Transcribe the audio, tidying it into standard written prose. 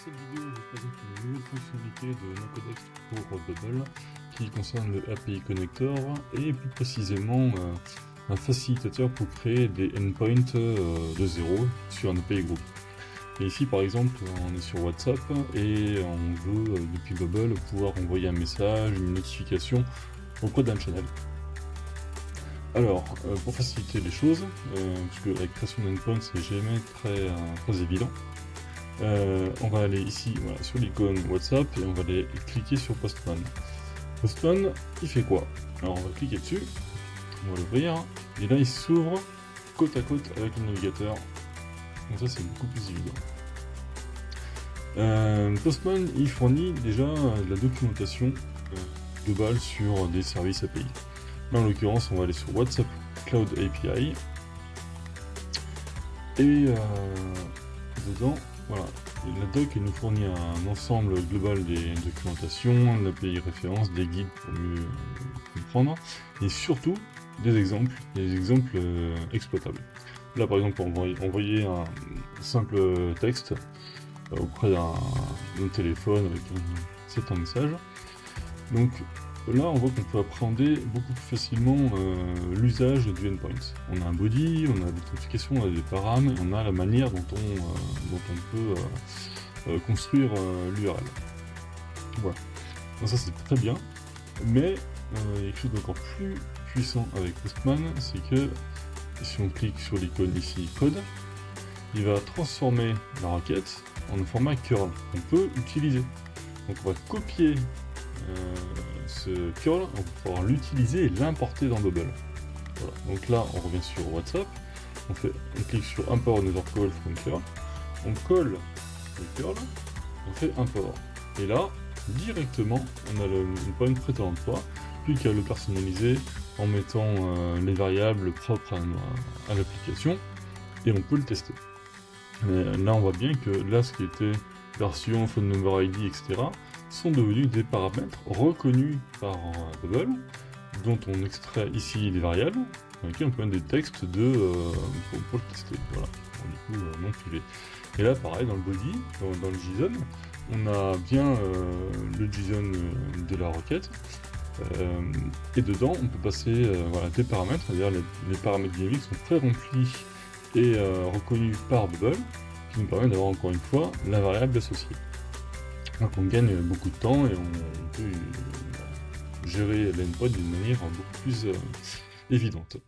cette vidéo, je vous présente une nouvelle fonctionnalité de NoCodex pour Bubble qui concerne le API Connector et plus précisément un facilitateur pour créer des endpoints de zéro sur un API group. Et ici par exemple on est sur WhatsApp et on veut depuis Bubble pouvoir envoyer un message, une notification au code d'un channel. Alors, pour faciliter les choses, puisque la création d'endpoint c'est jamais très évident, on va aller ici voilà, sur l'icône WhatsApp et on va aller cliquer sur Postman. Postman, il fait quoi? Alors on va cliquer dessus, on va l'ouvrir, et là il s'ouvre côte à côte avec le navigateur. Donc ça c'est beaucoup plus évident. Postman il fournit déjà de la documentation globale sur des services API. Là en l'occurrence on va aller sur WhatsApp Cloud API et dedans voilà, la doc elle nous fournit un ensemble global des documentations, l'API référence, des guides pour mieux comprendre, et surtout des exemples exploitables. Là par exemple on va envoyer un simple texte auprès d'un téléphone avec un certain message. Donc là on voit qu'on peut appréhender beaucoup plus facilement l'usage du endpoint. On a un body, on a des notifications, on a des param, on a la manière dont on peut construire l'URL. Voilà. Donc ça c'est très bien, mais il y a quelque chose d'encore plus puissant avec Postman, c'est que si on clique sur l'icône ici code, il va transformer la requête en un format curl qu'on peut utiliser. Donc on va copier ce curl, on va pouvoir l'utiliser et l'importer dans Bubble. Voilà. Donc là on revient sur WhatsApp, on clique sur import another call from curl, on colle le curl, on fait import. Et là, directement, on a le endpoint prêt à l'emploi, plus qu'à le personnaliser en mettant les variables propres à l'application, et on peut le tester. Mais là on voit bien que là ce qui était version, phone number ID, etc. sont devenus des paramètres reconnus par Bubble, dont on extrait ici des variables, dans lesquelles on peut mettre des textes pour le tester, voilà, du coup non privé. Et là pareil, dans le body, dans le JSON, on a bien le JSON de la requête, et dedans on peut passer voilà, des paramètres, c'est-à-dire les paramètres dynamiques sont pré-remplis et reconnus par Bubble, qui nous permet d'avoir encore une fois la variable associée. Donc on gagne beaucoup de temps et on peut gérer l'endpoint d'une manière beaucoup plus évidente.